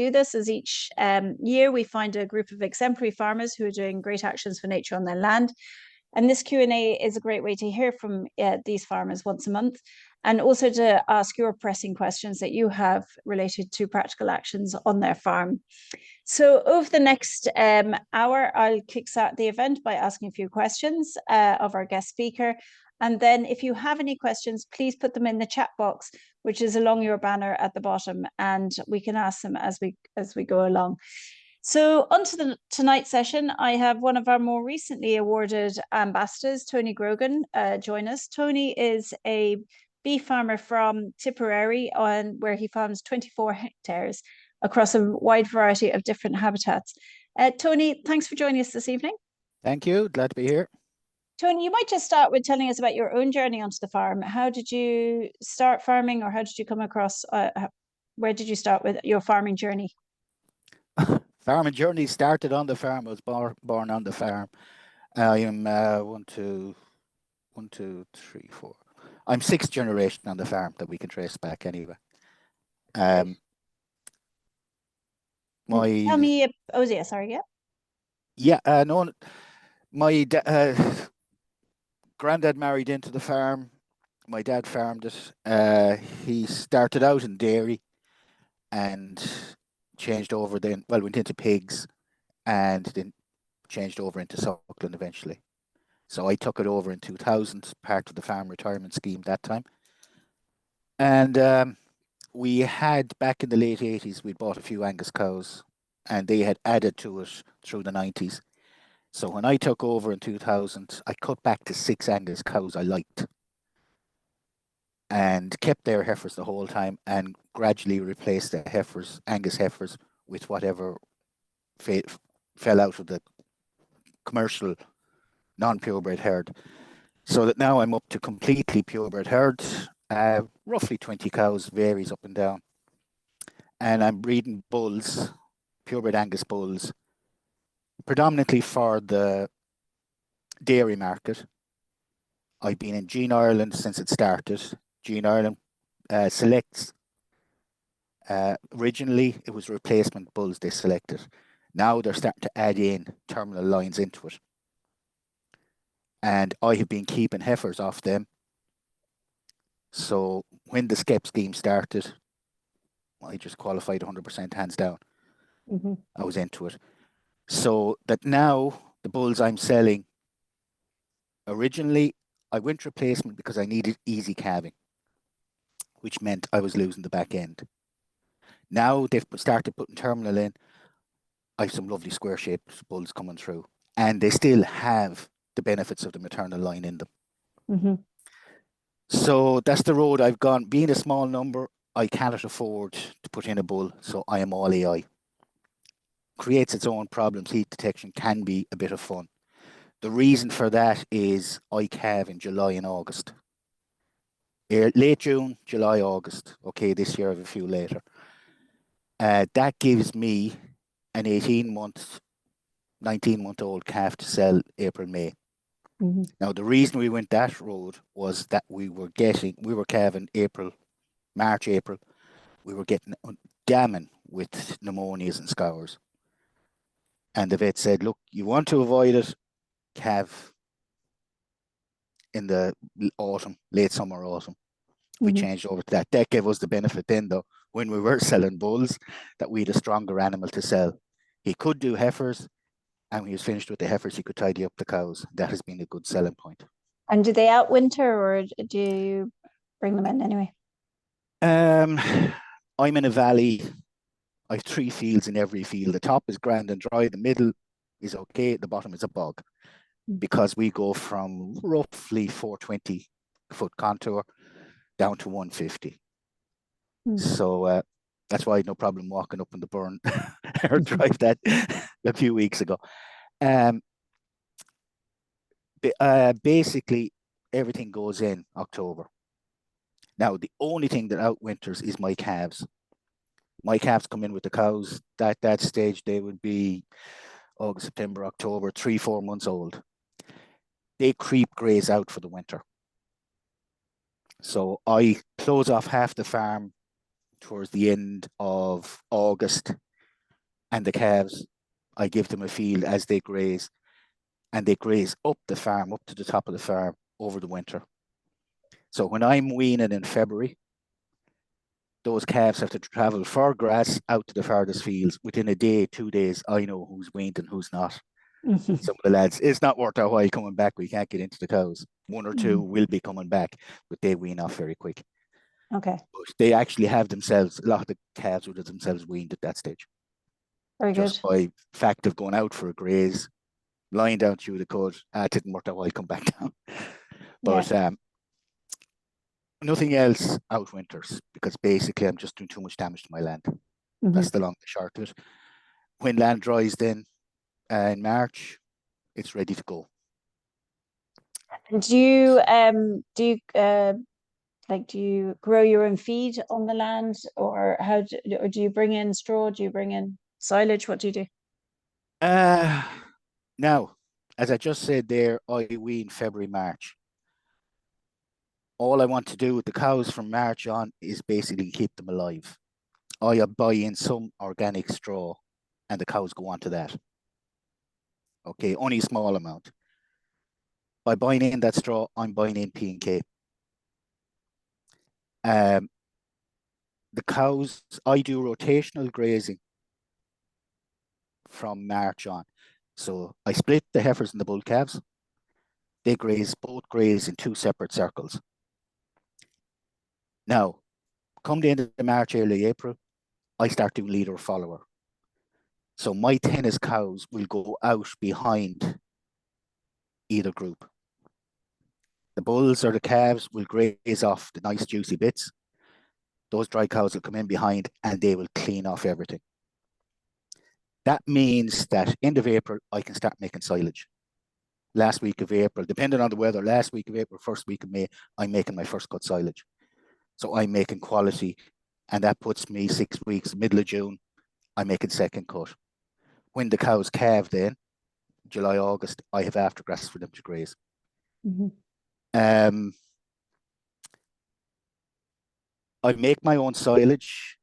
do this is each year we find a group of exemplary farmers who are doing great actions for nature on their land. And this Q&A is a great way to hear from these farmers once a month, and also to ask your pressing questions that you have related to practical actions on their farm. So over the next hour, I'll kickstart the event by asking a few questions of our guest speaker. And then if you have any questions, please put them in the chat box, which is along your banner at the bottom, and we can ask them as we go along. So on to tonight's session, I have one of our more recently awarded ambassadors, Tony Grogan, join us. Tony is a bee farmer from Tipperary, where he farms 24 hectares across a wide variety of different habitats. Tony, thanks for joining us this evening. Thank you, glad to be here. Tony, you might just start with telling us about your own journey onto the farm. How did you start farming, or how did you come across, where did you start with your farming journey? Farming journey started on the farm. I was born on the farm. I am I'm sixth generation on the farm that we can trace back anyway. Tell me, no, my granddad married into the farm. My dad farmed it. He started out in dairy and changed over then, well, went into pigs and then changed over into suckling eventually. So I took it over in 2000, part of the farm retirement scheme that time. And we had, back in the late 80s, we'd bought a few Angus cows and they had added to it through the 90s. So when I took over in 2000, I cut back to 6 Angus cows I liked and kept their heifers the whole time and gradually replaced the heifers, Angus heifers, with whatever fell out of the commercial non-purebred herd. So that now I'm up to completely purebred herds, roughly 20 cows, varies up and down. And I'm breeding bulls, purebred Angus bulls, predominantly for the dairy market. I've been in Gene Ireland since it started. Gene Ireland selects, originally it was replacement bulls they selected. Now they're starting to add in terminal lines into it. And I have been keeping heifers off them. So when the SCEP scheme started, I just qualified 100% hands down. Mm-hmm. I was into it. So that now the bulls I'm selling, originally I went replacement because I needed easy calving, which meant I was losing the back end. Now they've started putting terminal in. I have some lovely square shaped bulls coming through, and they still have the benefits of the maternal line in them. Mm-hmm. So that's the road I've gone. Being a small number, I cannot afford to put in a bull, so I am all AI. Creates its own problems. Heat detection can be a bit of fun. The reason for that is I calve in July and August. Late June, July, August. Okay, this year I have a few later. That gives me an 18-month, 19-month-old calf to sell April, May. Mm-hmm. Now, the reason we went that road was that we were calving April, March, April. We were getting damning with pneumonias and scours. And the vet said, look, you want to avoid it, calve in the autumn, late summer, autumn. We changed over to that. That gave us the benefit then, though, when we were selling bulls, that we had a stronger animal to sell. He could do heifers, and when he was finished with the heifers, he could tidy up the cows. That has been a good selling point. And do they outwinter, or do you bring them in anyway? I'm in a valley. I have 3 fields in every field. The top is grand and dry. The middle is okay. The bottom is a bog, because we go from roughly 420 foot contour down to 150. So that's why I had no problem walking up in the burn or drive that a few weeks ago. Basically, everything goes in October. Now, the only thing that outwinters is my calves. My calves come in with the cows. At that stage, they would be August, September, October, 3-4 months old. They creep graze out for the winter. So I close off half the farm towards the end of August, And the calves, I give them a field as they graze, and they graze up the farm, up to the top of the farm over the winter. So when I'm weaning in February, those calves have to travel for grass out to the farthest fields. Within a day, 2 days, I know who's weaned and who's not. Some of the lads, it's not worth our while coming back. We can't get into the cows. One or two will be coming back, but they wean off very quick. Okay. But they actually have themselves, a lot of the calves would have themselves weaned at that stage. Very Just good. by fact of going out for a graze, lying down through the cud, it didn't work out while come back down. But nothing else out winters, because basically I'm just doing too much damage to my land. That's the long and short of it. When land dries then in March, it's ready to go. Do you do you grow your own feed on the land, or or do you bring in straw? Do you bring in silage? What do you do? Now, as I just said there, I wean February, March. All I want to do with the cows from March on is basically keep them alive. I buy in some organic straw and the cows go on to that. Okay, only a small amount. By buying in that straw, I'm buying in P&K. The cows, I do rotational grazing from March on. So I split the heifers and the bull calves. They both graze in 2 separate circles. Now, come the end of March, early April, I start doing leader follower. So my tennis cows will go out behind either group. The bulls or the calves will graze off the nice juicy bits. Those dry cows will come in behind and they will clean off everything. That means that end of April, I can start making silage. Last week of April, depending on the weather, last week of April, first week of May, I'm making my first cut silage. So I'm making quality, and that puts me 6 weeks, middle of June, I'm making second cut. When the cows calve then, July, August, I have aftergrass for them to graze. I make my own silage.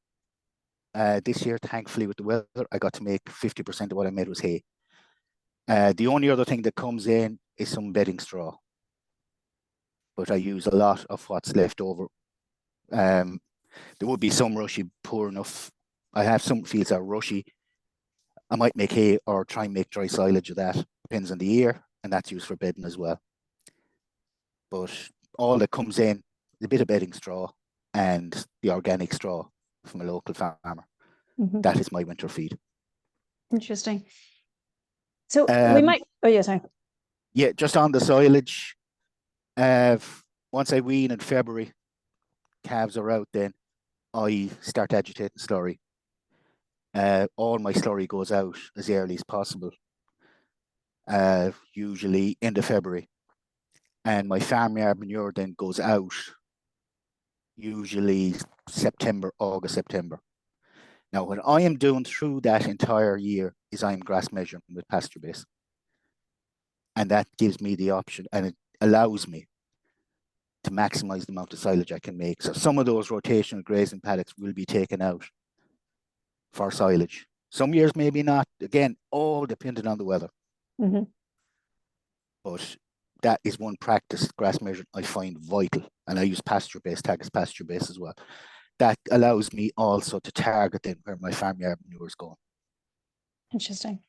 This year, thankfully, with the weather, I got to make 50% of what I made was hay. The only other thing that comes in is some bedding straw. But I use a lot of what's left over. There would be some rushy, poor enough. I have some fields that are rushy. I might make hay or try and make dry silage of that. Depends on the year, and that's used for bedding as well. But all that comes in is a bit of bedding straw and the organic straw from a local farmer. That is my winter feed. Interesting. So we might. Oh yeah, sorry. Yeah, just on the silage. Once I wean in February, calves are out. Then I start agitating slurry. All my slurry goes out as early as possible. Usually end of February, and my farmyard manure then goes out. Usually September, August, September. Now, what I am doing through that entire year is I'm grass measuring with pasture base. And that gives me the option, and it allows me to maximize the amount of silage I can make. So some of those rotational grazing paddocks will be taken out for silage. Some years maybe not. Again, all depending on the weather. But that is one practice, grass measuring, I find vital. And I use pasture base, tag as pasture base as well. That allows me also to target then where my farmyard manure is going. Interesting.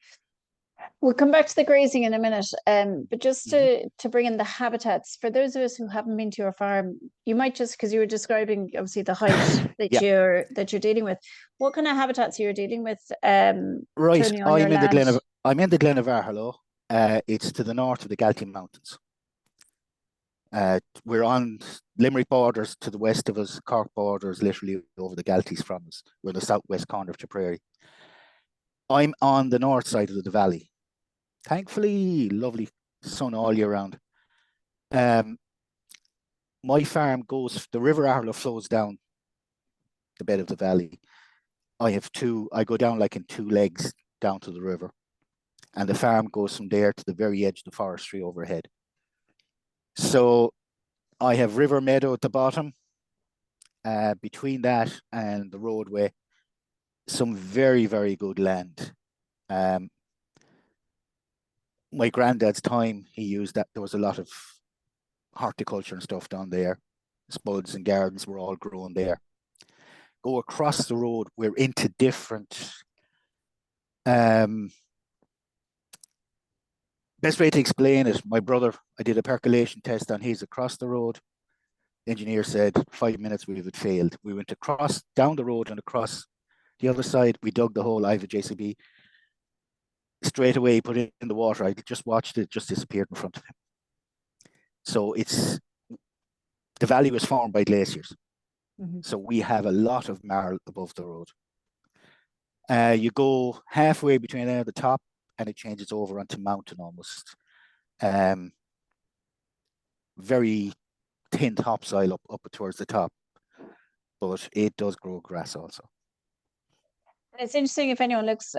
We'll come back to the grazing in a minute, but just to bring in the habitats for those of us who haven't been to your farm, you might just, because you were describing obviously the height that you're dealing with. What kind of habitats you're dealing with? Right, Tony, on your land? I'm in the Glen of Aherlow. It's to the north of the Galtee Mountains. We're on Limerick borders to the west of us. Cork borders literally over the Galtees from us. We're in the southwest corner of Tipperary. I'm on the north side of the valley. Thankfully, lovely sun all year round. My farm the River Aherlow flows down the bed of the valley. I go down like in 2 legs down to the river. And the farm goes from there to the very edge of the forestry overhead. So I have river meadow at the bottom. Between that and the roadway, some very, very good land. My granddad's time, he used that. There was a lot of horticulture and stuff down there. Spuds and gardens were all grown there. Go across the road, we're into different. Best way to explain it, my brother, I did a percolation test on his across the road. The engineer said 5 minutes we had failed. We went across, down the road and across the other side. We dug the hole. I have a JCB. Straight away, put it in the water. I just watched it just disappeared in front of him. So the valley was formed by glaciers. Mm-hmm. So we have a lot of marl above the road. You go halfway between there, the top, and it changes over onto mountain almost. Very thin topsoil up towards the top, but it does grow grass also. It's interesting if anyone looks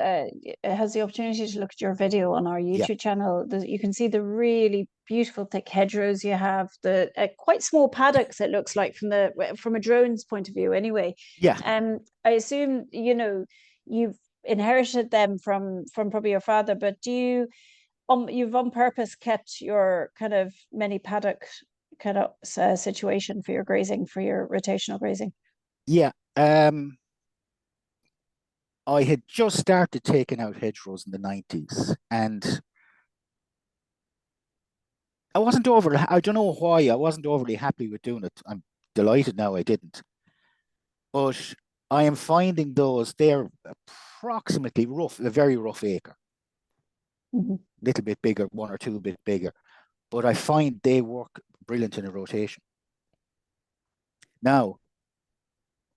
has the opportunity to look at your video on our YouTube channel. You can see the really beautiful thick hedgerows you have, the quite small paddocks. It looks like from a drone's point of view, anyway. Yeah. I assume you've inherited them from probably your father, but do you've on purpose kept your kind of many paddock kind of situation for your grazing, for your rotational grazing? Yeah. I had just started taking out hedgerows in the 90s, and I don't know why I wasn't overly happy with doing it. I'm delighted now I didn't. But I am finding they're approximately a very rough acre. Mm-hmm. Little bit bigger, one or two a bit bigger. But I find they work brilliant in a rotation. Now,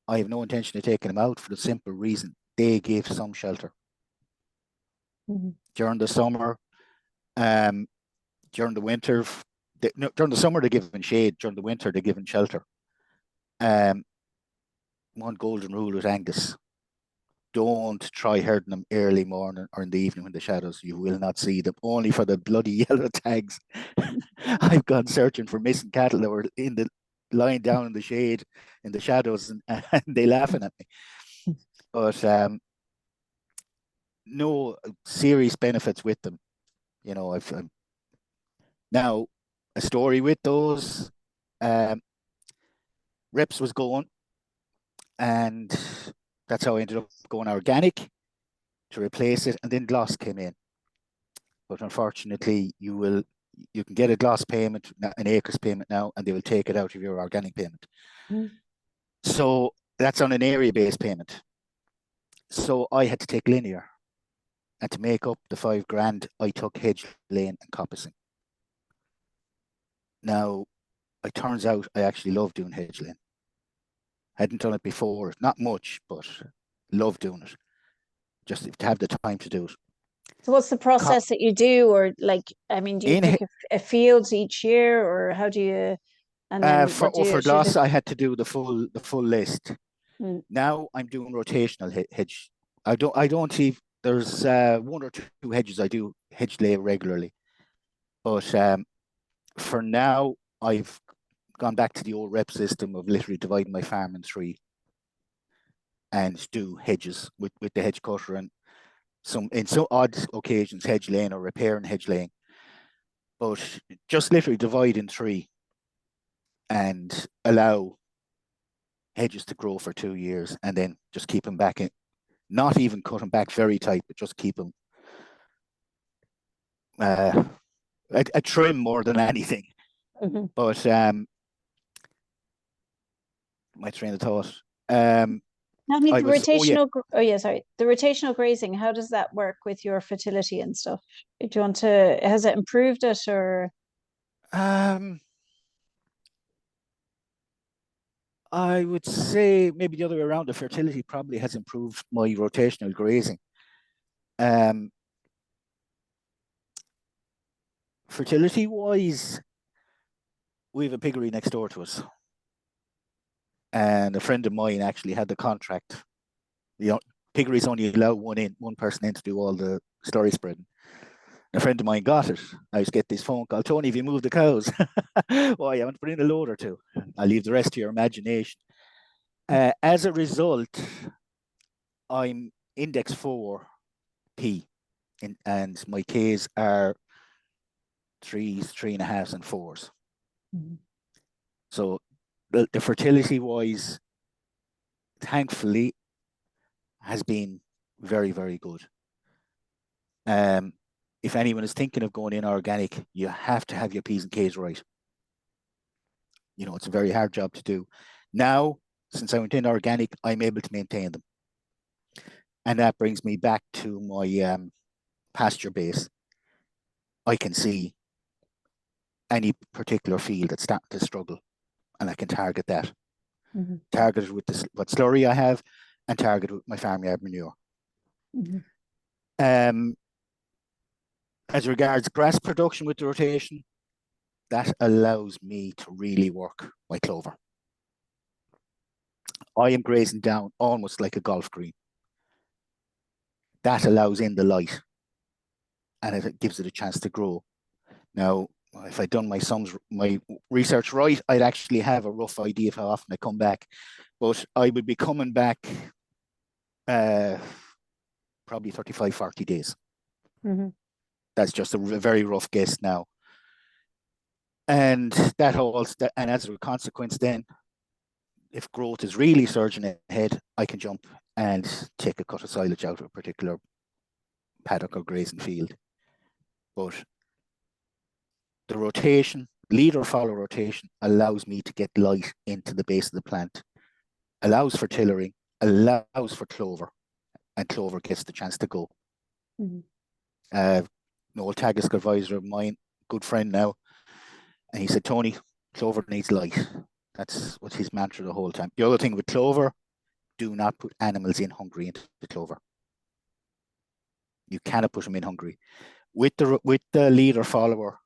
I have no intention of taking them out for the simple reason they give some shelter. Mm-hmm. During the summer, during the winter, during the summer, they're given shade. During the winter, they're given shelter. One golden rule with Angus: don't try herding them early morning or in the evening when the shadows. You will not see them. Only for the bloody yellow tags. I've gone searching for missing cattle that were lying down in the shade, in the shadows, and they laughing at me. But no serious benefits with them. I've now a story with those. Reps was going, and that's how I ended up going organic to replace it, and then gloss came in. But unfortunately, you can get a gloss payment, an acres payment now, and they will take it out of your organic payment. Mm. So that's on an area-based payment. So I had to take linear, and to make up the $5,000, I took hedge laying and coppicing. Now, it turns out I actually love doing hedge laying. Hadn't done it before, not much, but love doing it. Just to have the time to do it. So what's the process that you do? Or do you pick a field each year, or how do you, and then for gloss, I had to do the full list. Now I'm doing rotational hedge. I don't see, there's one or two hedges I do hedge lay regularly. But for now, I've gone back to the old rep system of literally dividing my farm in three and do hedges with the hedge cutter, and some odd occasions hedge laying or repairing hedge laying. But just literally divide in three and allow hedges to grow for 2 years, and then just keep them back in. Not even cut them back very tight, but just keep them a trim more than anything. Mm-hmm. But my train of thought. The rotational grazing, how does that work with your fertility and stuff? Do you want to, has it improved it, or? I would say maybe the other way around. The fertility probably has improved my rotational grazing. Fertility wise, we have a piggery next door to us, and a friend of mine actually had the contract. Piggeries only allow one person in to do all the story spreading. A friend of mine got it. I just get this phone call: Tony, have you moved the cows? Why, I want to put in a load or two. I'll leave the rest to your imagination. As a result, I'm index 4 P. and my Ks are 3s, 3.5s, and 4s. Mm-hmm. So the fertility wise, thankfully, has been very, very good. If anyone is thinking of going in organic, you have to have your P's and K's right. You know, it's a very hard job to do. Now, since I went in organic, I'm able to maintain them. And that brings me back to my pasture base. I can see any particular field that's starting to struggle, and I can target that. Mm-hmm. Target it with what slurry I have, and target it with my farmyard manure. Mm-hmm. As regards grass production with the rotation, that allows me to really work my clover. I am grazing down almost like a golf green. That allows in the light, and it gives it a chance to grow. Now, if I'd done my research right, I'd actually have a rough idea of how often I come back, but I would be coming back probably 35, 40 days. Mm-hmm. That's just a very rough guess now. And and as a consequence, then, if growth is really surging ahead, I can jump and take a cut of silage out of a particular paddock or grazing field. But the rotation, lead or follow rotation, allows me to get light into the base of the plant, allows for tillering, allows for clover, and clover gets the chance to go. Mm-hmm. An old Tagisk advisor of mine, good friend now, and he said, Tony, clover needs light. That's what his mantra the whole time. The other thing with clover, do not put animals in hungry into the clover. You cannot put them in hungry. With the leader follower,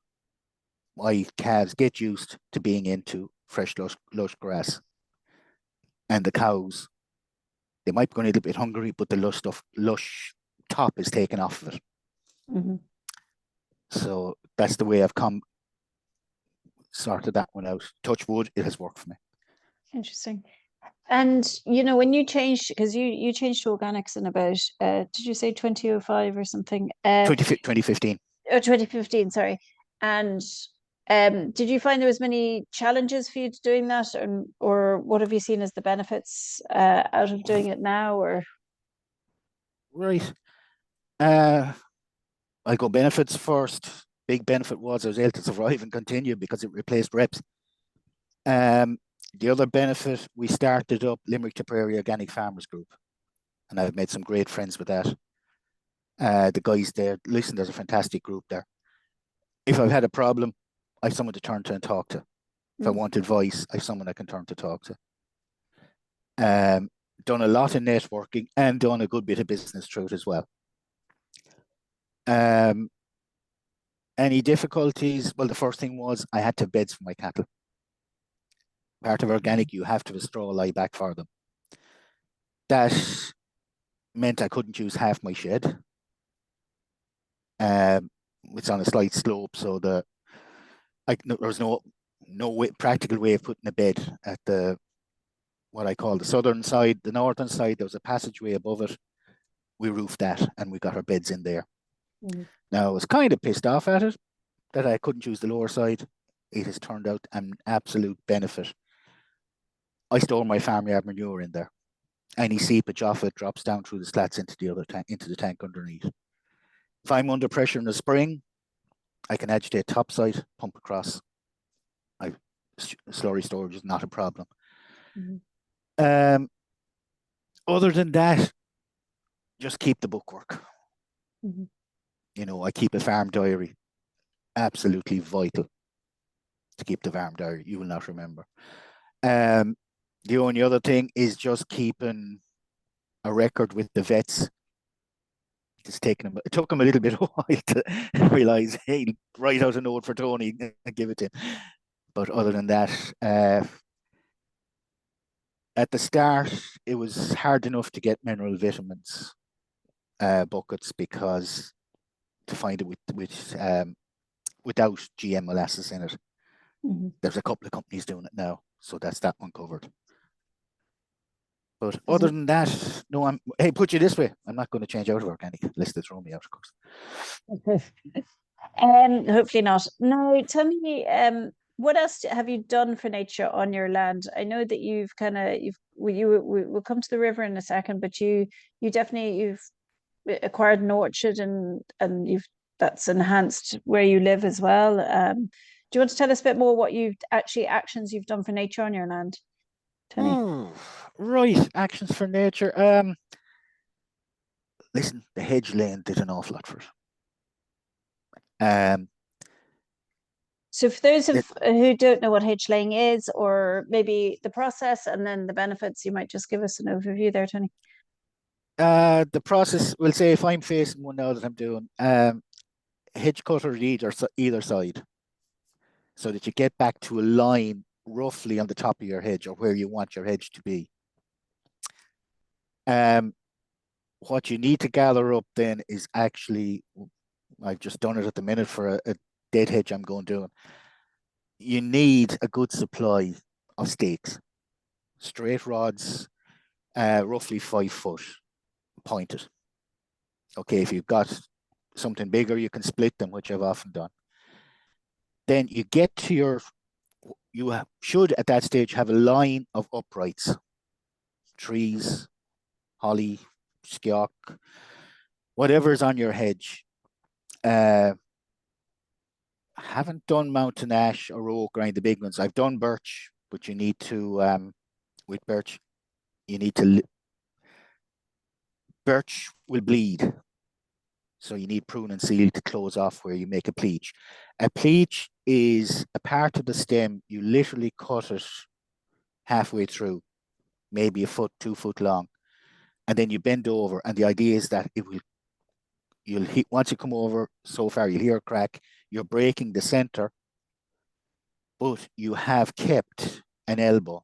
my calves get used to being into fresh lush grass, and the cows, they might be going a little bit hungry, but the lush top is taken off of it. Mm-hmm. So that's the way I've sorted that one out. Touch wood, it has worked for me. Interesting. And when you changed, because you changed to organics in about did you say 2005 or something? 2015. Oh, 2015, sorry. And did you find there was many challenges for you to doing that, or what have you seen as the benefits out of doing it now? Or Right. I'll go benefits first. Big benefit was I was able to survive and continue because it replaced reps. The other benefit, we started up Limerick Tipperary Organic Farmers Group, and I've made some great friends with that. The guys there, listen, there's a fantastic group there. If I've had a problem, I have someone to turn to and talk to. If I want advice, I have someone I can turn to talk to. Done a lot of networking and done a good bit of business through it as well. Any difficulties? Well, the first thing was I had to have beds for my cattle. Part of organic, you have to have a straw lie back for them. That meant I couldn't use half my shed. It's on a slight slope, so there was no practical way of putting a bed at what I call the southern side. The northern side, there was a passageway above it. We roofed that, and we got our beds in there. Mm-hmm. Now, I was kind of pissed off at it that I couldn't use the lower side. It has turned out an absolute benefit. I store my farmyard manure in there. Any seepage off it drops down through the slats into the other tank, into the tank underneath. If I'm under pressure in the spring, I can agitate topside, pump across. Slurry storage is not a problem. Mm-hmm. Other than that, just keep the bookwork. Mm-hmm. I keep a farm diary. Absolutely vital to keep the farm diary. You will not remember. The only other thing is just keeping a record with the vets. It took him a little bit of a while to realize, hey, write out a note for Tony and give it to him. But other than that, at the start, it was hard enough to get mineral vitamins buckets because to find it without GM molasses in it. Mm-hmm. There's a couple of companies doing it now, so that's that one covered. But other than that, no, hey, put you this way, I'm not going to change out of organic unless they throw me out, of course. Hopefully not. Now, tell me, what else have you done for nature on your land? I know that you've kind of we'll come to the river in a second, but you definitely you've acquired an orchard and you've that's enhanced where you live as well. Do you want to tell us a bit more what you've actually actions you've done for nature on your land, Tony? Right, actions for nature. Listen, the hedge laying did an awful lot for it. So for those it, who don't know what hedge laying is, or maybe the process and then the benefits, you might just give us an overview there, Tony. the process, we'll say if I'm facing one now that I'm doing, hedge cutter either side, so that you get back to a line roughly on the top of your hedge or where you want your hedge to be. What you need to gather up then is actually, I've just done it at the minute for a dead hedge I'm going doing. You need a good supply of stakes, straight rods, roughly 5 foot pointed. Okay, if you've got something bigger, you can split them, which I've often done. Then you get to should at that stage have a line of uprights, trees, holly, skiock, whatever is on your hedge. Haven't done mountain ash or oak or any of the big ones. I've done birch, but you need to, with birch, birch will bleed. So you need prune and seal to close off where you make a pleach. A pleach is a part of the stem, you literally cut it halfway through, maybe a foot, 2 foot long, and then you bend over. And the idea is that once you come over so far, you'll hear a crack, you're breaking the center, but you have kept an elbow.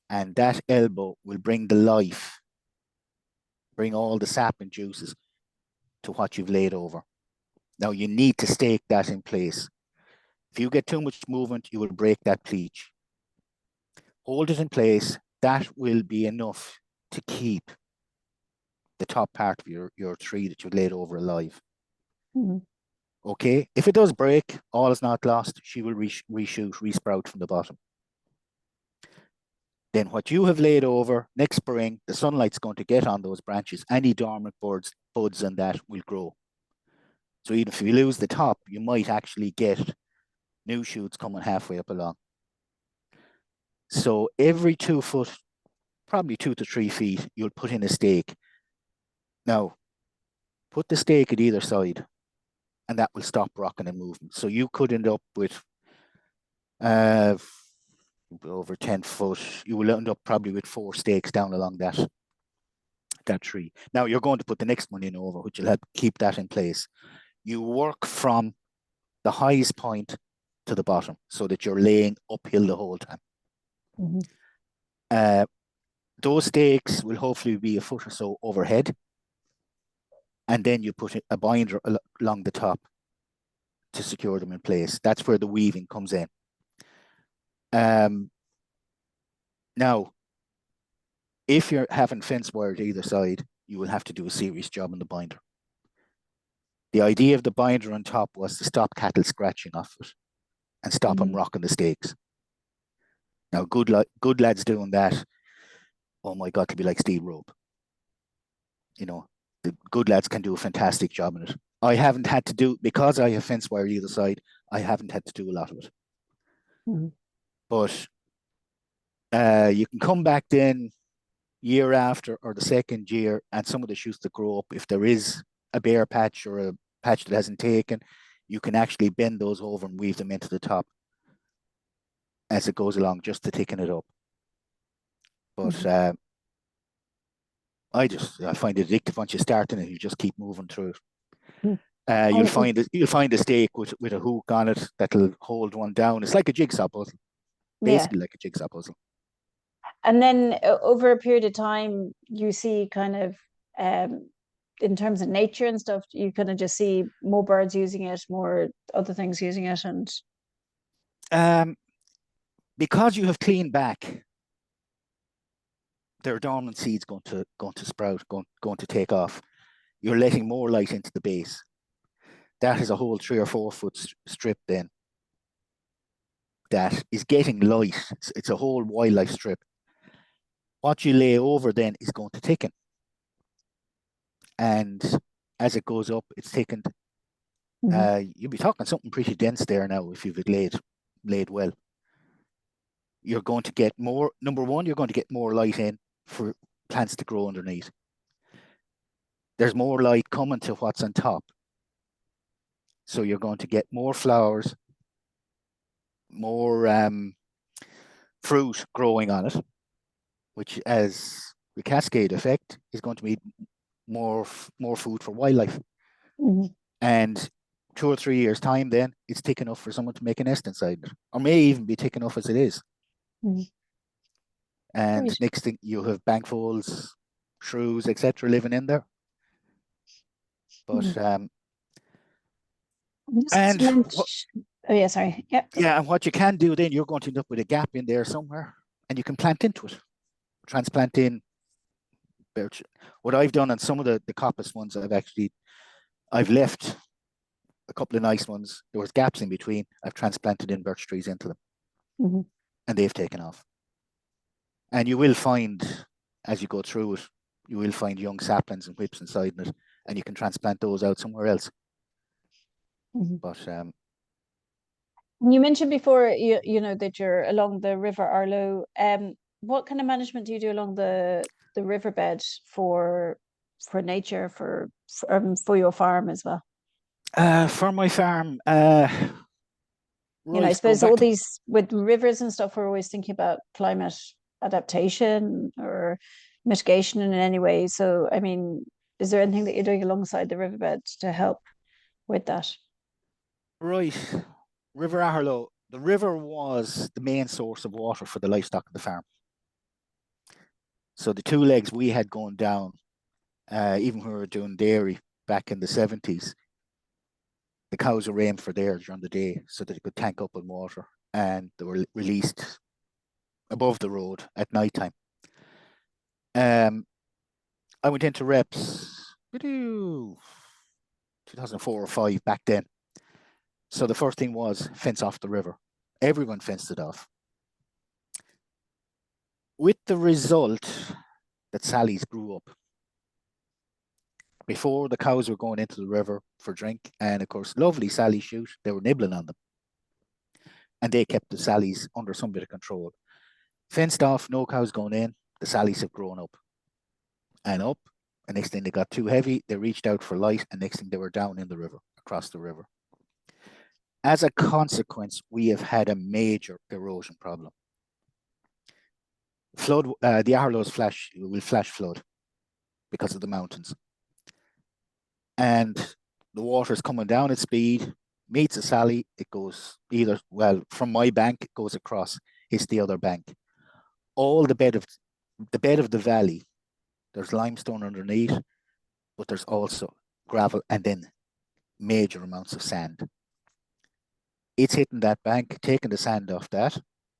And that elbow will bring the life, bring all the sap and juices to what you've laid over. Now you need to stake that in place. If you get too much movement, you will break that pleach. Hold it in place. That will be enough to keep the top part of your tree that you've laid over alive. Mm-hmm. Okay, if it does break, all is not lost. She will reshoot, resprout from the bottom. Then what you have laid over, next spring, the sunlight's going to get on those branches. Any dormant buds and that will grow. So even if you lose the top, you might actually get new shoots coming halfway up along. So every 2 foot, probably 2 to 3 feet, you'll put in a stake. Now, put the stake at either side, and that will stop rocking and moving. So you could end up with over 10 foot. You will end up probably with 4 stakes down along that tree. Now you're going to put the next one in over, which will help keep that in place. You work from the highest point to the bottom so that you're laying uphill the whole time. Mm-hmm. Those stakes will hopefully be a foot or so overhead. And then you put a binder along the top to secure them in place. That's where the weaving comes in. Now, if you're having fence wire to either side, you will have to do a serious job on the binder. The idea of the binder on top was to stop cattle scratching off it and stop them rocking the stakes. Now, good lads doing that, oh my God, to be like steel rope. You know, the good lads can do a fantastic job in it. I haven't had to do, because I have fence wire either side, I haven't had to do a lot of it. Mm-hmm. But you can come back then year after or the second year, and some of the shoots that grow up, if there is a bare patch or a patch that hasn't taken, you can actually bend those over and weave them into the top as it goes along, just to thicken it up. But I find it addictive. Once you start in it, you just keep moving through it. You'll find a stake with a hook on it that'll hold one down. It's like a jigsaw puzzle, basically like a jigsaw puzzle. And then over a period of time, you see kind of, in terms of nature and stuff, you kind of just see more birds using it, more other things using it, and because you have cleaned back their dormant seeds going to sprout, going to take off. You're letting more light into the base. That is a whole 3 or 4 foot strip then that is getting light. It's a whole wildlife strip. What you lay over then is going to thicken. And as it goes up, it's thickened. You'll be talking something pretty dense there now if you've laid well. You're going to get more, number one, you're going to get more light in for plants to grow underneath. There's more light coming to what's on top. So you're going to get more flowers, more fruit growing on it, which as the cascade effect is going to be more food for wildlife. And 2 or 3 years time, then it's thick enough for someone to make a nest inside it, or may even be thick enough as it is. And Great. next thing, you have bankfuls, shrews, etc., living in there. But and oh yeah, sorry. Yep. Yeah, and what you can do then, you're going to end up with a gap in there somewhere, and you can plant into it, transplant in birch. What I've done on some of the coppice ones, I've left a couple of nice ones. There was gaps in between. I've transplanted in birch trees into them, and they've taken off. And you will find, as you go through it, you will find young saplings and whips inside it, and you can transplant those out somewhere else. But you mentioned before, you know, that you're along the River Aherlow. What kind of management do you do along the riverbed for nature, for your farm as well? For my farm, You know, I suppose all these with rivers and stuff, we're always thinking about climate adaptation or mitigation in any way. So, I mean, is there anything that you're doing alongside the riverbed to help with that? Right. River Aherlow. The river was the main source of water for the livestock of the farm. So the 2 legs we had going down, even when we were doing dairy back in the 70s, the cows were aimed for there during the day so that they could tank up on water, and they were released above the road at night time. I went into reps 2004 or 5 back then. So the first thing was fence off the river. Everyone fenced it off. With the result that sallies grew up. Before, the cows were going into the river for drink, and of course, lovely sallies shoot, they were nibbling on them. And they kept the sallies under some bit of control. Fenced off, no cows going in, the sallies have grown up. And up, and next thing they got too heavy, they reached out for light, and next thing they were down in the river, across the river. As a consequence, we have had a major erosion problem. Flood, the Aherlows will flash flood because of the mountains. And the water is coming down at speed, meets a sally, it goes either, well, from my bank, it goes across, hits the other bank. All the bed of the valley, there's limestone underneath, but there's also gravel and then major amounts of sand. It's hitting that bank, taking the sand off that,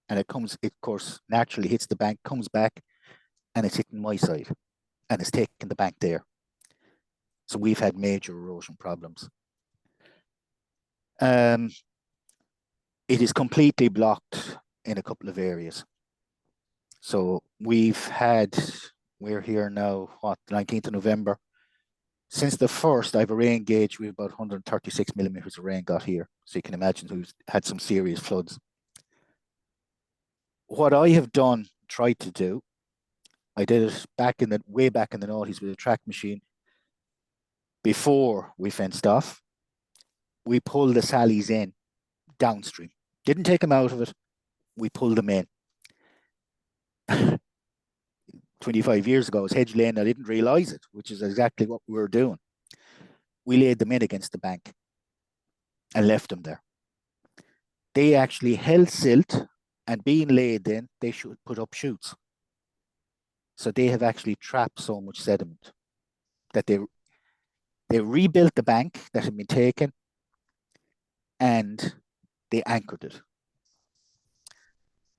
and it, of course, naturally hits the bank, comes back, and it's hitting my side, and it's taking the bank there. So we've had major erosion problems. It is completely blocked in a couple of areas. So we're here now, the 19th of November. Since the 1st, I've a rain gauge. We have about 136 millimeters of rain got here. So you can imagine we've had some serious floods. What I have tried to do, I did it way back in the noughties with a track machine. Before we fenced off, we pulled the sallies in downstream. Didn't take them out of it. We pulled them in. 25 years ago, I was hedge laying. I didn't realize it, which is exactly what we were doing. We laid them in against the bank and left them there. They actually held silt, and being laid in, they should put up shoots. So they have actually trapped so much sediment that they rebuilt the bank that had been taken, and they anchored it.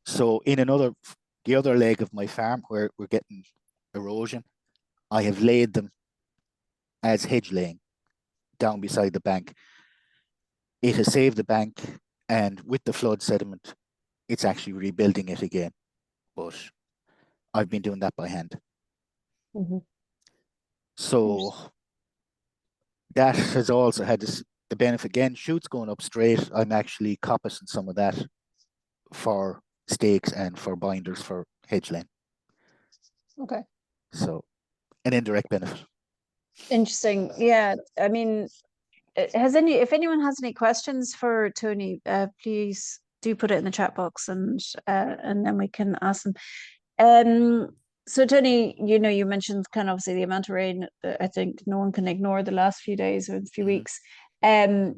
So in another The other leg of my farm where we're getting erosion, I have laid them as hedge laying down beside the bank. It has saved the bank, and with the flood sediment, it's actually rebuilding it again. But I've been doing that by hand. Mm-hmm. So that has also had the benefit again. Shoots going up straight. I'm actually coppicing some of that for stakes and for binders for hedge laying. Okay. So an indirect benefit. Interesting. Yeah. I mean, if anyone has any questions for Tony, please do put it in the chat box, and then we can ask them. So Tony, you mentioned kind of obviously the amount of rain. I think no one can ignore the last few days or few weeks. How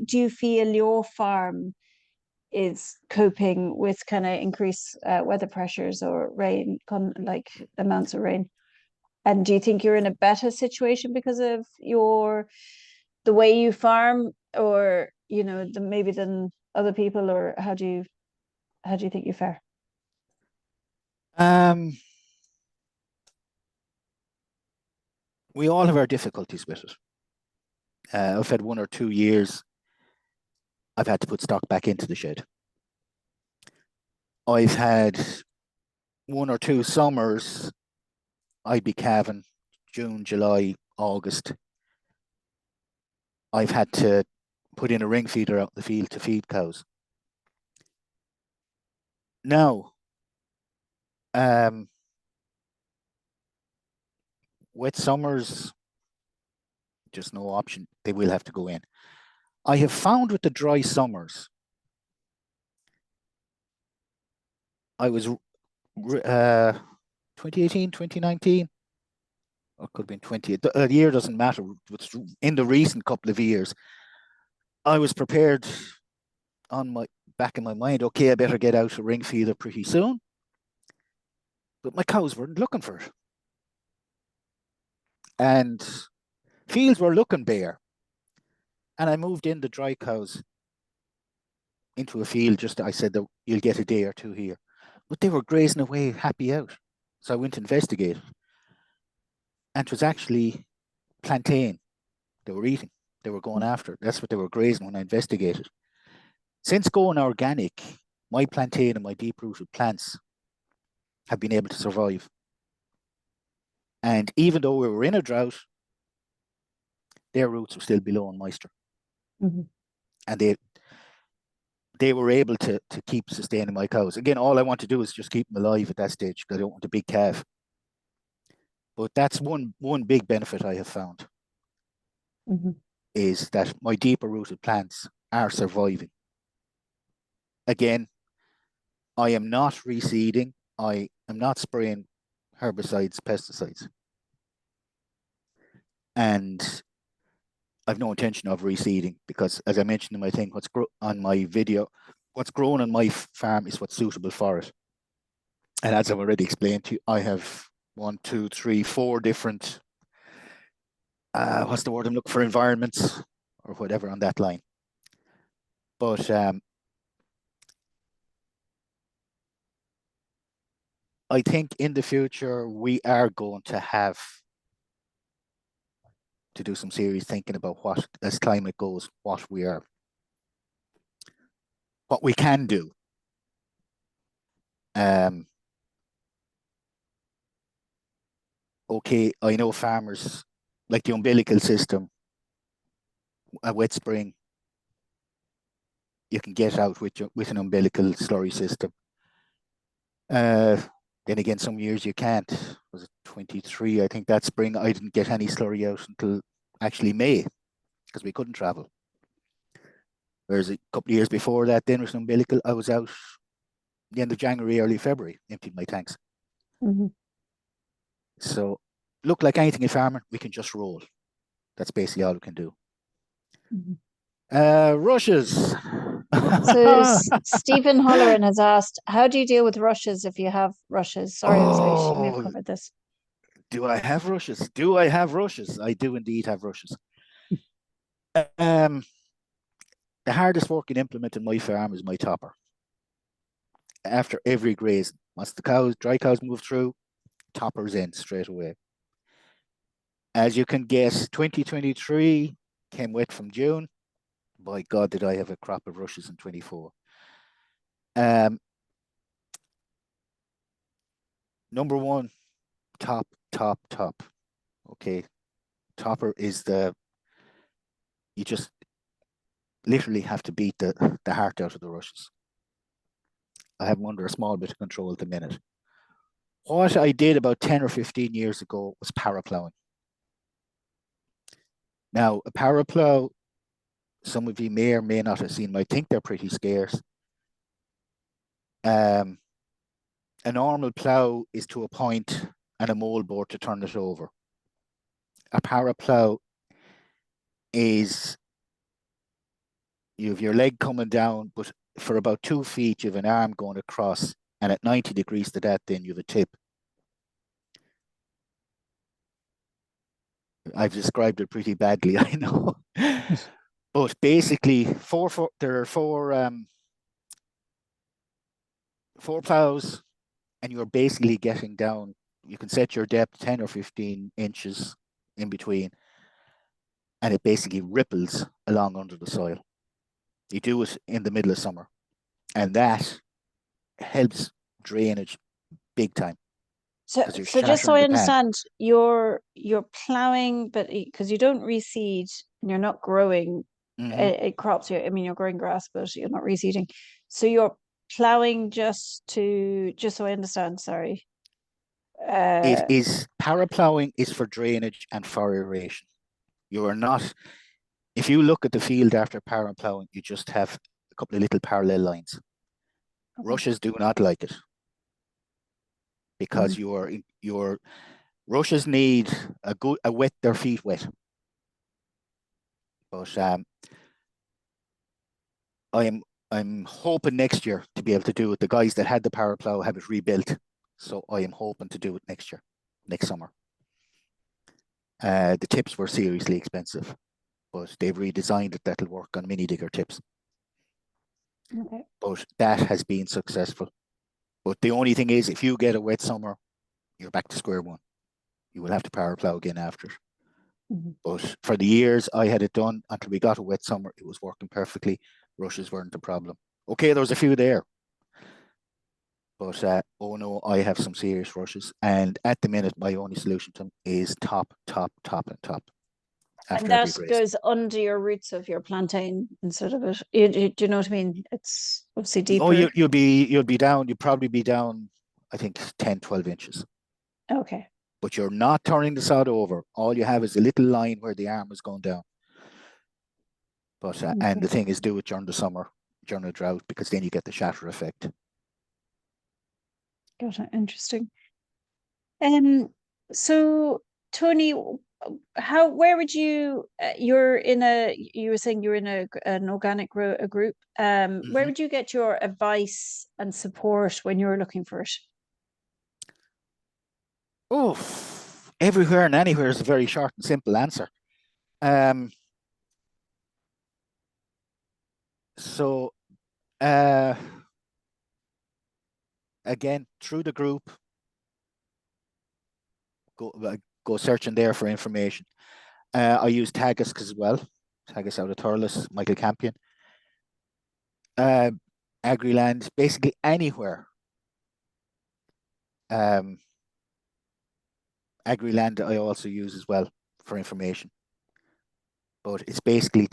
do you feel your farm is coping with kind of increased weather pressures or rain, like amounts of rain? And do you think you're in a better situation because of the way you farm, or maybe than other people, or how do you think you fare? We all have our difficulties with it. I've had 1 or 2 years I've had to put stock back into the shed. I've had 1 or 2 summers I'd be calving June, July, August. I've had to put in a ring feeder out in the field to feed cows. Now, wet summers, just no option. They will have to go in. I have found with the dry summers, I was 2018, 2019, or could have been 20. The year doesn't matter. In the recent couple of years, I was prepared on my back in my mind, okay, I better get out a ring feeder pretty soon. But my cows weren't looking for it. And fields were looking bare. And I moved in the dry cows into a field. I said that you'll get a day or two here. But they were grazing away, happy out. So I went to investigate. And it was actually plantain they were eating. They were going after. That's what they were grazing when I investigated. Since going organic, my plantain and my deep-rooted plants have been able to survive. And even though we were in a drought, their roots were still below in moisture. Mm-hmm. And they were able to keep sustaining my cows. Again, all I want to do is just keep them alive at that stage because I don't want a big calf. But that's one big benefit I have found, mm-hmm. is that my deeper rooted plants are surviving. Again, I am not reseeding. I am not spraying herbicides, pesticides. And I've no intention of reseeding because, as I mentioned in my thing, on my video, what's grown on my farm is what's suitable for it. And as I've already explained to you, I have 1, 2, 3, 4 different, what's the word I'm looking for, environments or whatever on that line. But I think in the future, we are going to have to do some serious thinking about what, as climate goes, what we can do. Okay, I know farmers like the umbilical system, a wet spring, you can get out with an umbilical slurry system. Then again, some years you can't. Was it 23? I think that spring I didn't get any slurry out until actually May because we couldn't travel. Whereas a couple of years before that, then with an umbilical, I was out the end of January, early February, emptied my tanks. Mm-hmm. So, look, like anything in farming, we can just roll. That's basically all we can do. Mm-hmm. Rushes. So Stephen Holleran has asked, how do you deal with rushes if you have rushes? Sorry, I was late. You may have covered this. Do I have rushes? Do I have rushes? I do indeed have rushes. The hardest working implement in my farm is my topper. after every graze. Once the dry cows move through, toppers in straight away. As you can guess, 2023 came wet from June. By God, did I have a crop of rushes in 24. Number one, top. Okay. Topper is you just literally have to beat the heart out of the rushes. I have them under a small bit of control at the minute. What I did about 10 or 15 years ago was paraplowing. Now, a paraplow, some of you may or may not have seen, I think they're pretty scarce. A normal plow is to a point and a moldboard to turn it over. A paraplow is you have your leg coming down, but for about 2 feet, you have an arm going across, and at 90 degrees to that, then you have a tip. I've described it pretty badly, I know. But basically, there are four plows, and you're basically getting down. You can set your depth 10 or 15 inches in between, and it basically ripples along under the soil. You do it in the middle of summer, and that helps drainage big time. So just so I understand, you're plowing, but because you don't reseed and you're not growing crops here. I mean, you're growing grass, but you're not reseeding. So you're plowing just so I understand. Sorry. It is paraplowing is for drainage and for aeration. You are not. If you look at the field after paraplowing, you just have a couple of little parallel lines. Okay. Rushes do not like it because your rushes need a wet their feet wet. But I'm hoping next year to be able to do it. The guys that had the paraplow have it rebuilt, so I am hoping to do it next summer. The tips were seriously expensive, but they've redesigned it that'll work on mini digger tips. Okay. But that has been successful. But the only thing is, if you get a wet summer, you're back to square one. You will have to paraplow again after it. But for the years I had it done until we got a wet summer, it was working perfectly. Rushes weren't a problem. Okay, there was a few there. But oh no, I have some serious rushes. And at the minute, my only solution to them is top. And that goes under your roots of your plantain instead of it. Do you know what I mean? It's obviously deeper. Oh, you'll be down. You'll probably be down, I think, 10, 12 inches. Okay. But you're not turning the sod over. All you have is a little line where the arm is going down. But and the thing is, do it during the summer, during a drought, because then you get the shatter effect. Got it. Interesting. So Tony, where would you? You were saying you're in an organic group. Where would you get your advice and support when you're looking for it? Oh, everywhere and anywhere is a very short and simple answer. So, again, through the group, go searching there for information. I use Tagus as well. Tagus out of Thurles, Michael Campion. Agriland, basically anywhere. Agriland I also use as well for information. But it's basically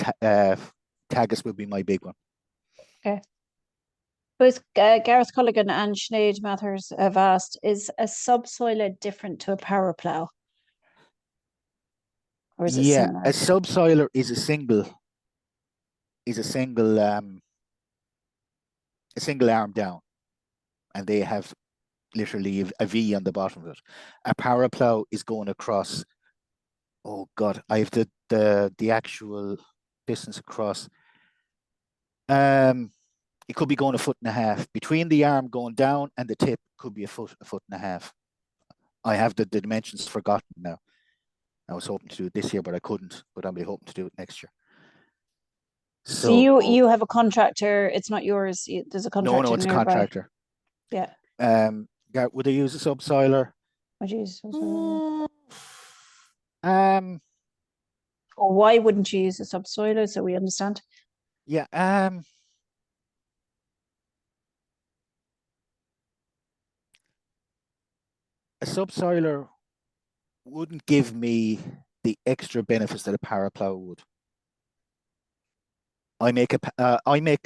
Tagus would be my big one. Okay. Both Gareth Culligan and Sinead Mathers have asked, is a subsoiler different to a power plow? Or is it similar? A subsoiler is a single arm down, and they have literally a V on the bottom of it. A power plow is going across. Oh God, I have the actual distance across. It could be going 1.5 feet between the arm going down and the tip. Could be 1.5 feet. I have the dimensions forgotten now. I was hoping to do it this year, but I couldn't. But I'll be hoping to do it next year. So you have a contractor. It's not yours. There's a contractor. No, it's a contractor. Yeah. Would I use a subsoiler? Would you use subsoiler? Um, Or why wouldn't you use a subsoiler so we understand? yeah, a subsoiler wouldn't give me the extra benefits that a paraplow would. I make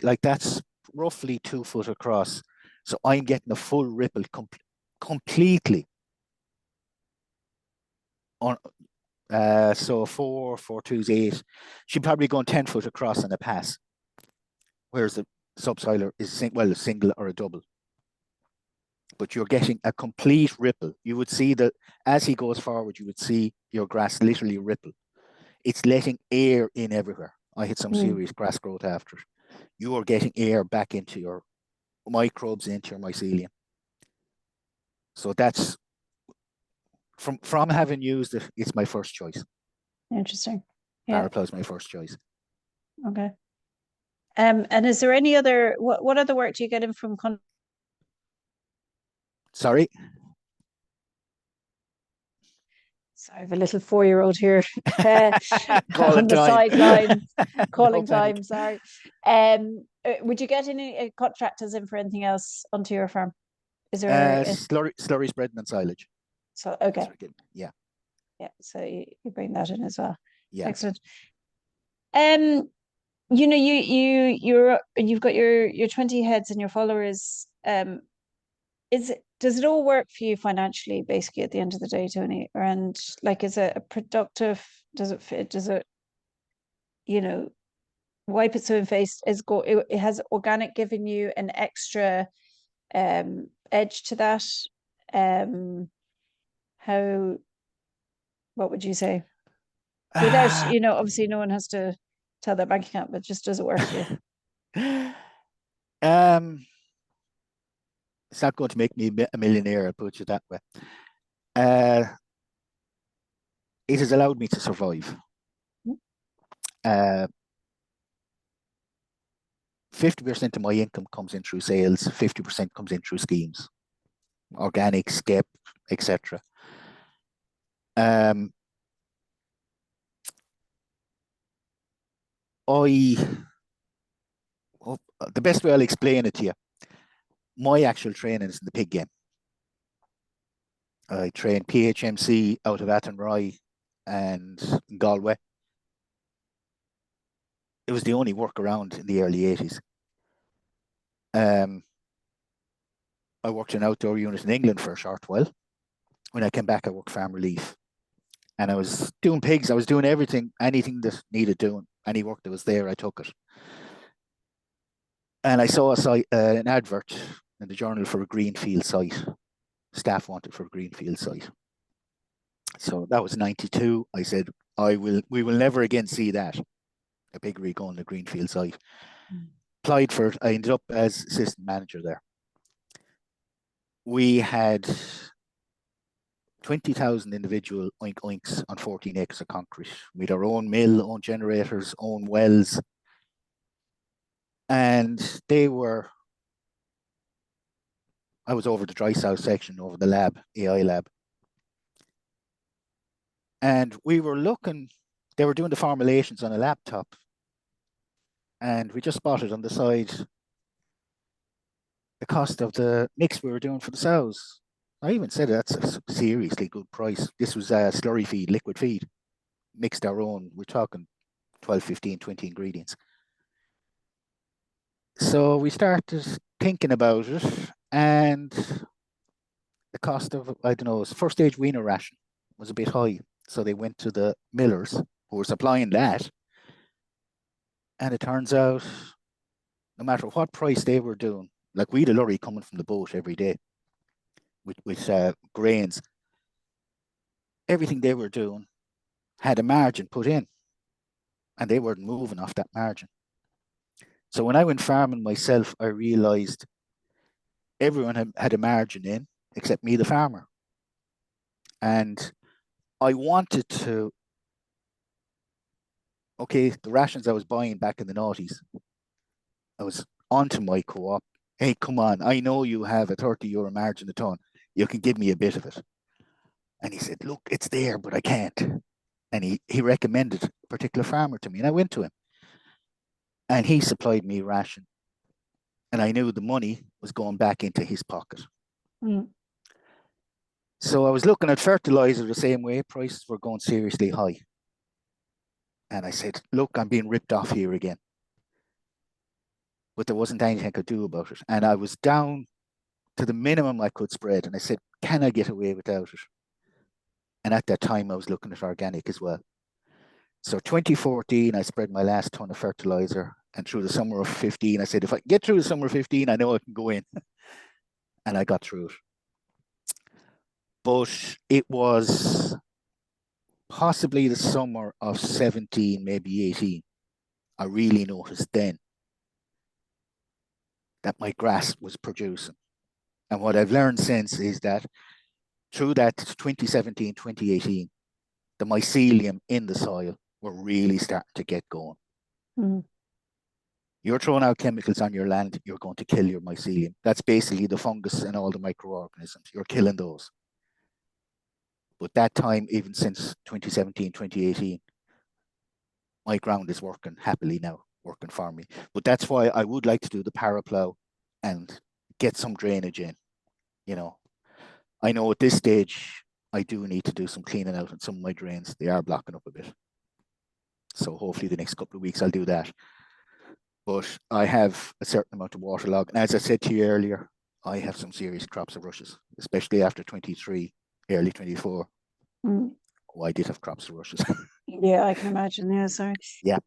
like that's roughly 2 foot across, so I'm getting a full ripple completely on. So 4, 4 2's 8. She'd probably go 10 foot across on a pass, whereas the subsoiler is a single or a double. But you're getting a complete ripple. You would see that as he goes forward, you would see your grass literally ripple. It's letting air in everywhere. I had some serious grass growth after it. You are getting air back into your microbes, into your mycelium. So that's from having used it, it's my first choice. Interesting. Yeah. Paraplow is my first choice. Okay. And is there any other what other work do you get in from Sorry. So I have a little 4-year-old here Calling on the time. sidelines, No calling panic. time. Sorry. Would you get any contractors in for anything else onto your farm? Is there slurry spreading and silage. So okay. Yeah. Yeah. So you bring that in as well. Yeah. Excellent. You know, you've got your 20 heads and your followers. Does it all work for you financially, basically, at the end of the day, Tony? And like, is it a productive? Does it fit? Does it, wipe its own face? It has organic given you an extra edge to that? Um, how? What would you say? Without, obviously, no one has to tell their bank account, but just does it work for you? It's not going to make me a millionaire, I'll put it that way. It has allowed me to survive. 50% of my income comes in through sales, 50% comes in through schemes, organic, skip, etc. The best way I'll explain it to you, my actual training is in the pig game. I trained PHMC out of Athenry and Galway. It was the only work around in the early 80s. I worked in an outdoor unit in England for a short while. When I came back, I worked farm relief. And I was doing pigs. I was doing everything, anything that needed doing. Any work that was there, I took it. And I saw an advert in the journal for a greenfield site. Staff wanted for a greenfield site. So that was 92. I said, we will never again see that. A piggery going to a greenfield site. Applied for it. I ended up as assistant manager there. We had 20,000 individual oink oinks on 14 acres of concrete. We had our own mill, own generators, own wells. And I was over the dry south section, over the lab, AI lab. And we were looking, they were doing the formulations on a laptop. And we just spotted on the side the cost of the mix we were doing for the sows. I even said that's a seriously good price. This was slurry feed, liquid feed, mixed our own. We're talking 12, 15, 20 ingredients. So we started thinking about it, and the cost of, I don't know, first stage weaner ration was a bit high. So they went to the millers who were supplying that. And it turns out, no matter what price they were doing, like we had a lorry coming from the boat every day with grains, everything they were doing had a margin put in, and they weren't moving off that margin. So when I went farming myself, I realized everyone had a margin in except me, the farmer. And I wanted to, the rations I was buying back in the noughties, I was onto my co-op. hey, come on, I know you have a 30 euro margin a ton. You can give me a bit of it. And he said, look, it's there, but I can't. And he recommended a particular farmer to me. And I went to him and he supplied me ration. And I knew the money was going back into his pocket. Mm. So I was looking at fertilizer the same way. Prices were going seriously high. And I said, look, I'm being ripped off here again. But there wasn't anything I could do about it. And I was down to the minimum I could spread. And I said, can I get away without it? And at that time, I was looking at organic as well. So 2014, I spread my last ton of fertilizer. And through the summer of 15, I said, if I get through the summer of 15, I know I can go in. And I got through it. But it was possibly the summer of 17, maybe 18. I really noticed then that my grass was producing. And what I've learned since is that through that 2017, 2018, the mycelium in the soil were really starting to get going. Mm. You're throwing out chemicals on your land, you're going to kill your mycelium. That's basically the fungus and all the microorganisms. You're killing those. But that time, even since 2017, 2018, my ground is working happily now, working for me. But that's why I would like to do the paraplow and get some drainage in. You know, I know at this stage, I do need to do some cleaning out on some of my drains. They are blocking up a bit. So hopefully the next couple of weeks I'll do that. But I have a certain amount of waterlog. And as I said to you earlier, I have some serious crops of rushes, especially after 23, early 24. Mm. Oh, I did have crops of rushes. Yeah, I can imagine. Yeah, sorry. Yeah.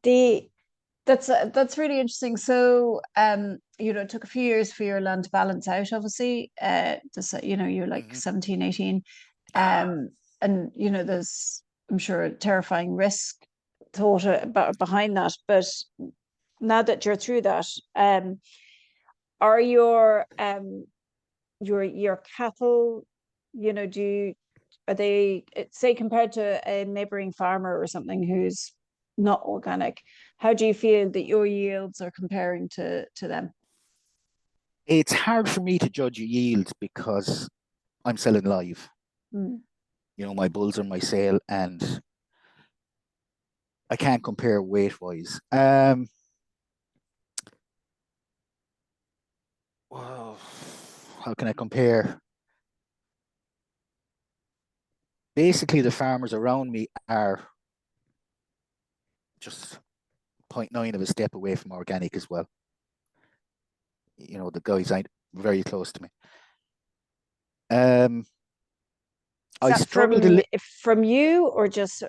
That's really interesting. So, it took a few years for your land to balance out, obviously. You're like 17, 18. And, there's, I'm sure, a terrifying risk thought behind that. But now that you're through that, are your cattle, are they, say, compared to a neighboring farmer or something who's not organic, how do you feel that your yields are comparing to them? It's hard for me to judge a yield because I'm selling live. Mm. My bulls are my sale and I can't compare weight wise. Well, how can I compare? Basically, the farmers around me are just 0.9 of a step away from organic as well. The guys ain't very close to me. Is I that struggled from you or just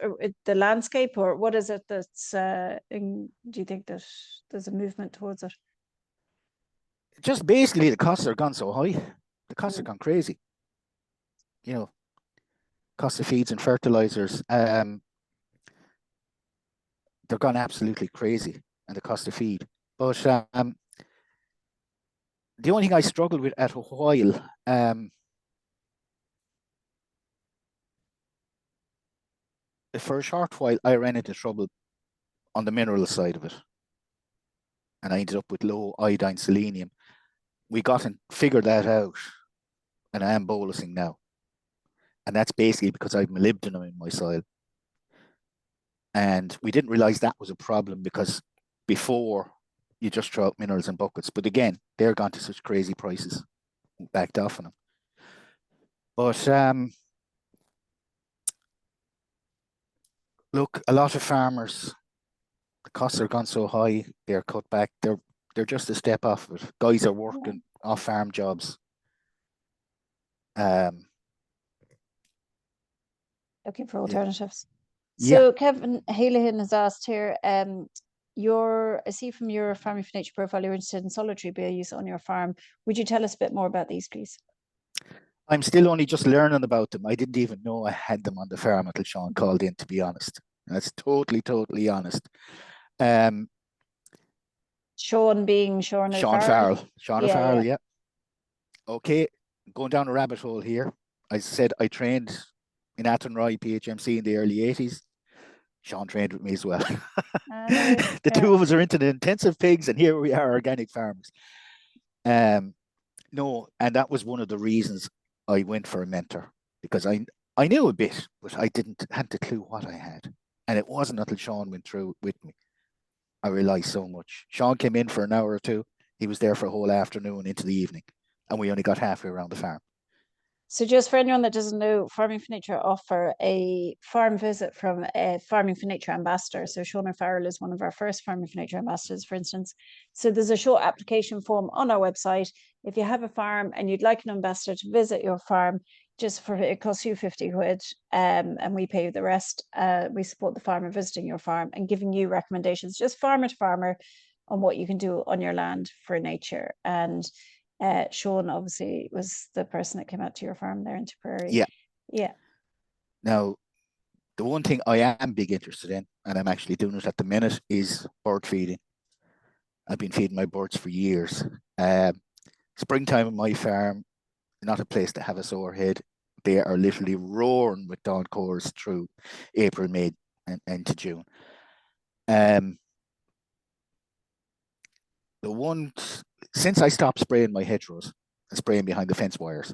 the landscape, or what is it that's do you think that there's a movement towards it? just basically the costs are gone so high. The costs have gone crazy. Cost of feeds and fertilizers, they're gone absolutely crazy, and the cost of feed. But the only thing I struggled with at a while, for a short while, I ran into trouble on the mineral side of it. And I ended up with low iodine selenium. We got and figured that out, and I am bolusing now. And that's basically because I have molybdenum in my soil. And we didn't realize that was a problem because before you just throw out minerals in buckets. But again, they're gone to such crazy prices, backed off on them. But look, a lot of farmers, the costs are gone so high, they're cut back. They're just a step off of it. Guys are working off farm jobs. Looking for alternatives. Yeah. So Kevin Halehan has asked here, I see from your Farming for Nature profile, you're interested in solitary bee use on your farm. Would you tell us a bit more about these, please? I'm still only just learning about them. I didn't even know I had them on the farm until Sean called in, to be honest. That's totally honest. Sean being Sean O'Farrell. Sean O'Farrell, yeah. Okay, going down a rabbit hole here. I said I trained in Athenry PHMC in the early 80s. Sean trained with me as well. The two of us are into the intensive pigs, and here we are, organic farmers. No, and that was one of the reasons I went for a mentor, because I knew a bit, but I hadn't a clue what I had. And it wasn't until Sean went through with me, I realized so much. Sean came in for an hour or two. He was there for a whole afternoon into the evening, and we only got halfway around the farm. So just for anyone that doesn't know, Farming for Nature offer a farm visit from a Farming for Nature ambassador. So Sean Farrell is one of our first Farming for Nature ambassadors, for instance. So there's a short application form on our website. If you have a farm and you'd like an ambassador to visit your farm, it costs you 50 quid, and we pay the rest. We support the farmer visiting your farm and giving you recommendations, just farmer to farmer, on what you can do on your land for nature. And Sean obviously was the person that came out to your farm there in Tipperary. Yeah. Yeah. Now, the one thing I am big interested in, and I'm actually doing it at the minute, is bird feeding. I've been feeding my birds for years. Springtime on my farm, not a place to have a sore head. They are literally roaring with dawn calls through April, May, and into June. Since I stopped spraying my hedgerows and spraying behind the fence wires,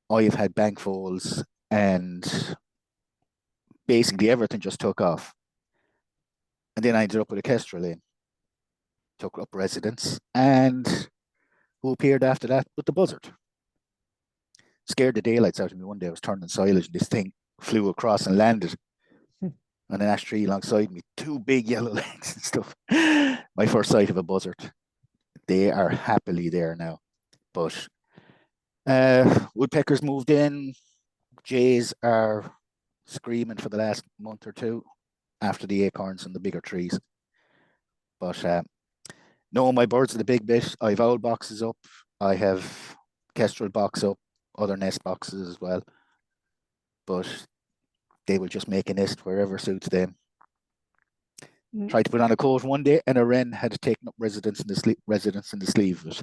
I have had bank falls, and basically everything just took off. And then I ended up with a kestrel in, took up residence, and who appeared after that but the buzzard. Scared the daylights out of me one day. I was turning silage and this thing flew across and landed on an ash tree alongside me. Two big yellow legs and stuff. My first sight of a buzzard. They are happily there now. But woodpeckers moved in. Jays are screaming for the last month or two after the acorns and the bigger trees. But no, my birds are the big bit. I have owl boxes up. I have kestrel box up, other nest boxes as well. But they will just make a nest wherever suits them. Tried to put on a coat one day, and a wren had taken up residence in the sleeve of it.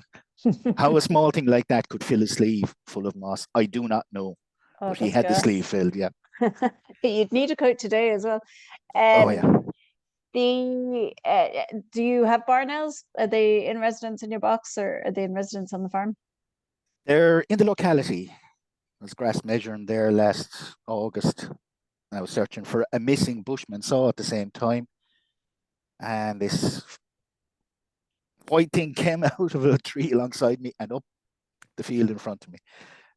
How a small thing like that could fill a sleeve full of moss, I do not know. Oh, but he had the sleeve filled, yeah. You'd need a coat today as well. Oh, yeah. Do you have barn owls? Are they in residence in your box, or are they in residence on the farm? They're in the locality. I was grass measuring there last August. I was searching for a missing bushman saw at the same time. And this white thing came out of a tree alongside me and up the field in front of me.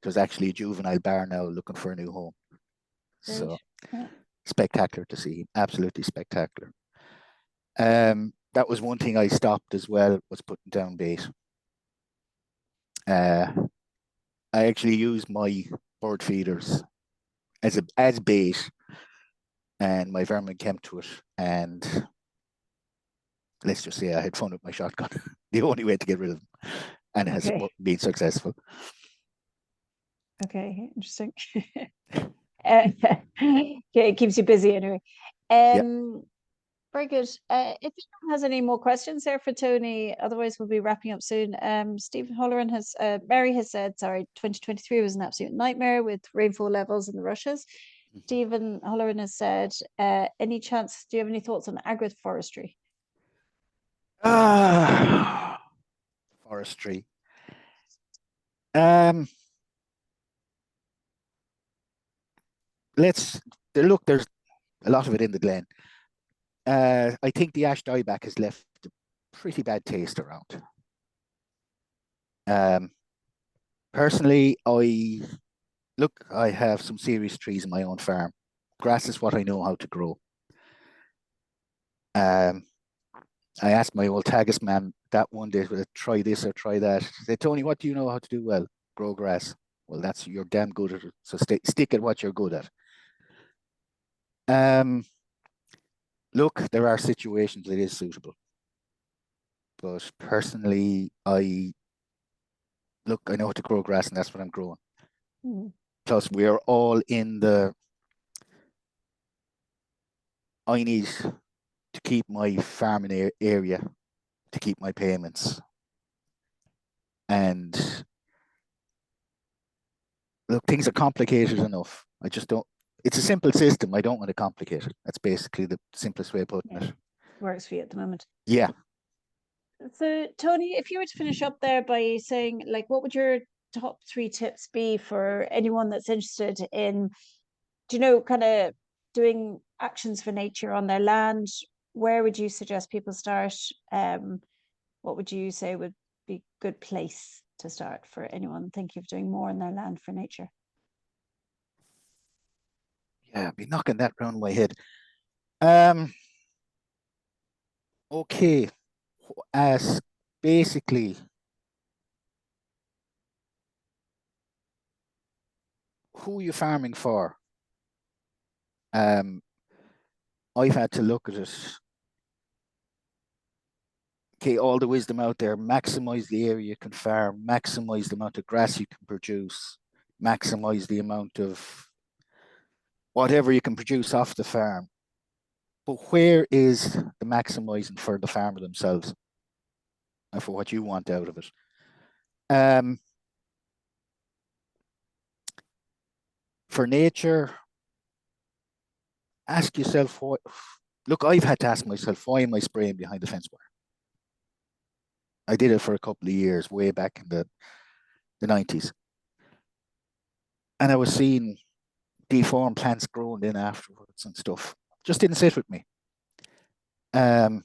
It was actually a juvenile barn owl looking for a new home. Great. So spectacular to see. Absolutely spectacular. That was one thing I stopped as well, was putting down bait. I actually use my bird feeders as bait, and my vermin came to it, and let's just say I had fun with my shotgun. The only way to get rid of them, and it has been successful. Okay, interesting. It keeps you busy anyway. Very good. If anyone has any more questions there for Tony, otherwise we'll be wrapping up soon. Stephen Holleran Mary has said, sorry, 2023 was an absolute nightmare with rainfall levels in the rushes. Stephen Holleran has said, any chance, do you have any thoughts on agroforestry? Forestry. There's a lot of it in the Glen. I think the ash dieback has left a pretty bad taste around. Personally, I have some serious trees in my own farm. Grass is what I know how to grow. I asked my old Tagus man that one day, try this or try that. I said, Tony, what do you know how to do well? Grow grass. Well, you're damn good at it. So stick at what you're good at. Look, there are situations it is suitable. But personally, I know how to grow grass, and that's what I'm growing. Plus, we're all in I need to keep my farming area to keep my payments. And look, things are complicated enough. I just don't. It's a simple system. I don't want to complicate it. That's basically the simplest way of putting it. Works for you at the moment. Yeah. So, Tony, if you were to finish up there by saying, like, what would your top three tips be for anyone that's interested in, kind of doing actions for nature on their land? Where would you suggest people start? What would you say would be a good place to start for anyone thinking of doing more on their land for nature? Yeah, I'd be knocking that round my head. Um, okay. As basically, who are you farming for? I've had to look at it. Okay, all the wisdom out there, maximize the area you can farm, maximize the amount of grass you can produce, maximize the amount of whatever you can produce off the farm. But where is the maximizing for the farmer themselves and for what you want out of it? For nature, ask yourself what. Look, I've had to ask myself, why am I spraying behind the fence wire? I did it for a couple of years, way back in the 90s. And I was seeing deformed plants growing in afterwards and stuff. Just didn't sit with me. The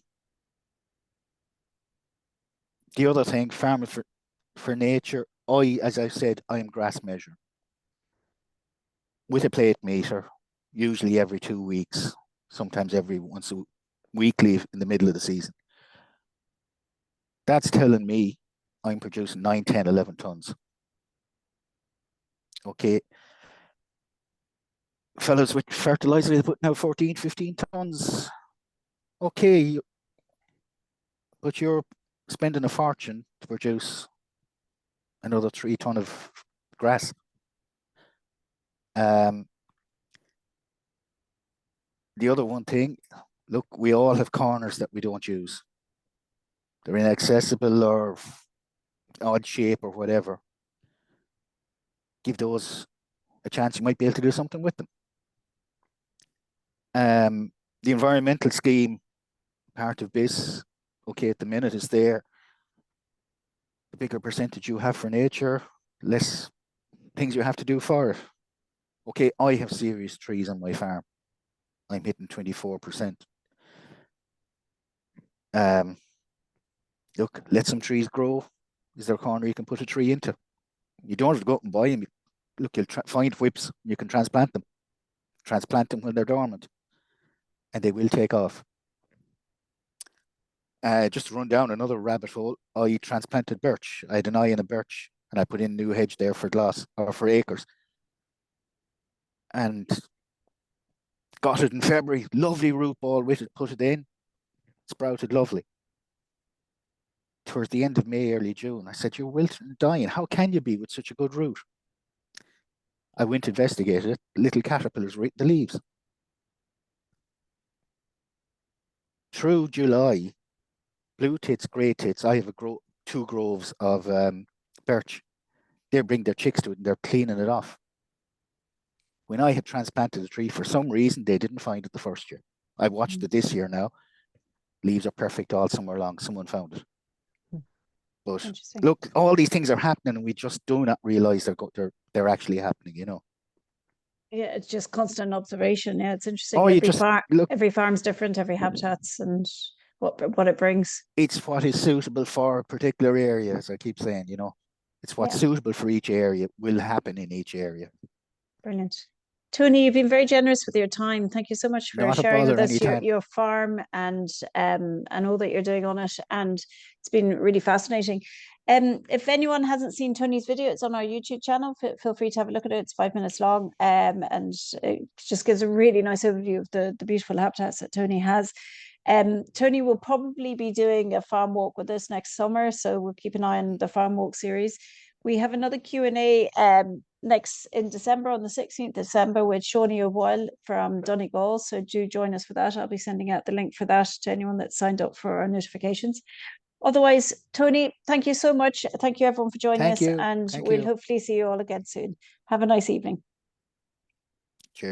other thing, farming for nature, as I said, I am grass measuring with a plate meter, usually every 2 weeks, sometimes every once a weekly in the middle of the season. That's telling me I'm producing 9, 10, 11 tons. Okay. Fellows with fertilizer, they put now 14, 15 tons. Okay. But you're spending a fortune to produce another 3 ton of grass. The other one thing, look, we all have corners that we don't use. They're inaccessible or odd shape or whatever. Give those a chance. You might be able to do something with them. The environmental scheme part of this, okay, at the minute is there. The bigger percentage you have for nature, less things you have to do for it. Okay, I have serious trees on my farm. I'm hitting 24%. Look, let some trees grow. Is there a corner you can put a tree into? You don't have to go out and buy them. Look, you'll find whips. You can transplant them. Transplant them when they're dormant, and they will take off. Just to run down another rabbit hole, I transplanted birch. I had an eye in a birch, and I put in new hedge there for glass or for acres. And got it in February. Lovely root ball with it. Put it in. Sprouted lovely. Towards the end of May, early June, I said, "You're wilting and dying. How can you be with such a good root?" I went to investigate it. Little caterpillars were eating the leaves. Through July, blue tits, grey tits, I have 2 groves of birch. They bring their chicks to it and they're cleaning it off. When I had transplanted a tree, for some reason, they didn't find it the first year. I watched it this year now. Leaves are perfect all summer long. Someone found it. But look, all these things are happening and we just do not realize they're actually happening, you know. Yeah, it's just constant observation. Yeah, it's interesting. Every farm's different, every habitat's and what it brings. It's what is suitable for a particular area, as I keep saying, you know. It's what's suitable for each area will happen in each area. Brilliant. Tony, you've been very generous with your time. Thank you so much for sharing with us your farm and all that you're doing on it. And it's been really fascinating. If anyone hasn't seen Tony's video, it's on our YouTube channel. Feel free to have a look at it. It's 5 minutes long, and it just gives a really nice overview of the beautiful habitats that Tony has. Tony will probably be doing a farm walk with us next summer, so we'll keep an eye on the farm walk series. We have another Q&A next in December, on the 16th December, with Shawnee O'Boyle from Donegal. So do join us for that. I'll be sending out the link for that to anyone that's signed up for our notifications. Otherwise, Tony, thank you so much. Thank you everyone for joining us, and we'll hopefully see you all again soon. Have a nice evening.